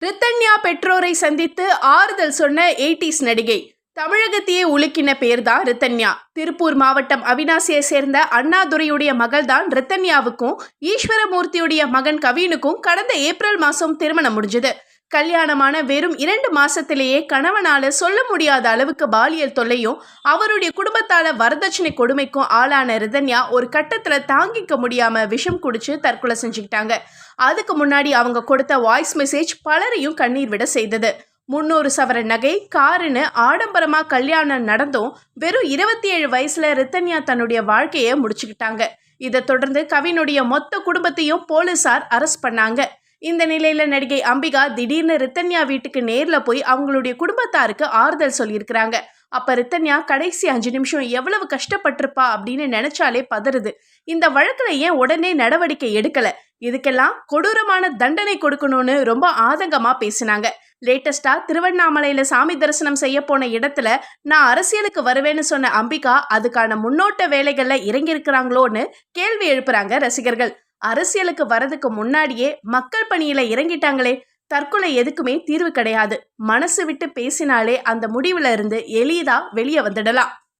ரித்தன்யா பெற்றோரை சந்தித்து ஆறுதல் சொன்ன 80s நடிகை. தமிழகத்தையே உலுக்கின பேர்தான் ரித்தன்யா. திருப்பூர் மாவட்டம் அவினாசியை சேர்ந்த அண்ணாதுரையுடைய மகள் தான் ரித்தன்யாவுக்கும் ஈஸ்வரமூர்த்தியுடைய மகன் கவினுக்கும் கடந்த ஏப்ரல் மாதம் திருமணம் முடிஞ்சது. கல்யாணமான வெறும் 2 மாசத்திலேயே கணவனால சொல்ல முடியாத அளவுக்கு பாலியல் தொல்லையும் அவருடைய குடும்பத்தால வரதட்சணை கொடுமைக்கும் ஆளான ரித்தன்யா ஒரு கட்டத்துல தாங்கிக்க முடியாம விஷம் குடிச்சு தற்கொலை செஞ்சுக்கிட்டாங்க. அதுக்கு முன்னாடி அவங்க கொடுத்த வாய்ஸ் மெசேஜ் பலரையும் கண்ணீர் விட செய்தது. 300 சவரன் நகை, காருன்னு ஆடம்பரமா கல்யாணம் நடந்தும் வெறும் 27 வயசுல ரித்தன்யா தன்னுடைய வாழ்க்கையை முடிச்சுக்கிட்டாங்க. இதை தொடர்ந்து கவினுடைய மொத்த குடும்பத்தையும் போலீசார் அரெஸ்ட் பண்ணாங்க. இந்த நிலையில நடிகை அம்பிகா திடீர்னு ரித்தன்யா வீட்டுக்கு நேர்ல போய் அவங்களுடைய குடும்பத்தாருக்கு ஆறுதல் சொல்லியிருக்கிறாங்க. அப்ப ரித்தன்யா கடைசி 5 நிமிஷம் எவ்வளவு கஷ்டப்பட்டிருப்பா அப்படின்னு நினைச்சாலே பதறுது. இந்த வழக்குல ஏன் உடனே நடவடிக்கை எடுக்கல, இதுக்கெல்லாம் கொடூரமான தண்டனை கொடுக்கணும்னு ரொம்ப ஆதங்கமா பேசினாங்க. லேட்டஸ்டா திருவண்ணாமலையில சாமி தரிசனம் செய்ய போன இடத்துல நான் அரசியலுக்கு வருவேன்னு சொன்ன அம்பிகா அதுக்கான முன்னோட்ட வேலைகள்ல இறங்கியிருக்கிறாங்களோன்னு கேள்வி எழுப்புறாங்க ரசிகர்கள். அரசியலுக்கு வரதுக்கு முன்னாடியே மக்கள் பணியில இறங்கிட்டாங்களே. தற்கொலை எதுக்குமே தீர்வு கிடையாது. மனசு விட்டு பேசினாலே அந்த முடிவுல இருந்து எளிதா வெளியே வந்துடலாம்.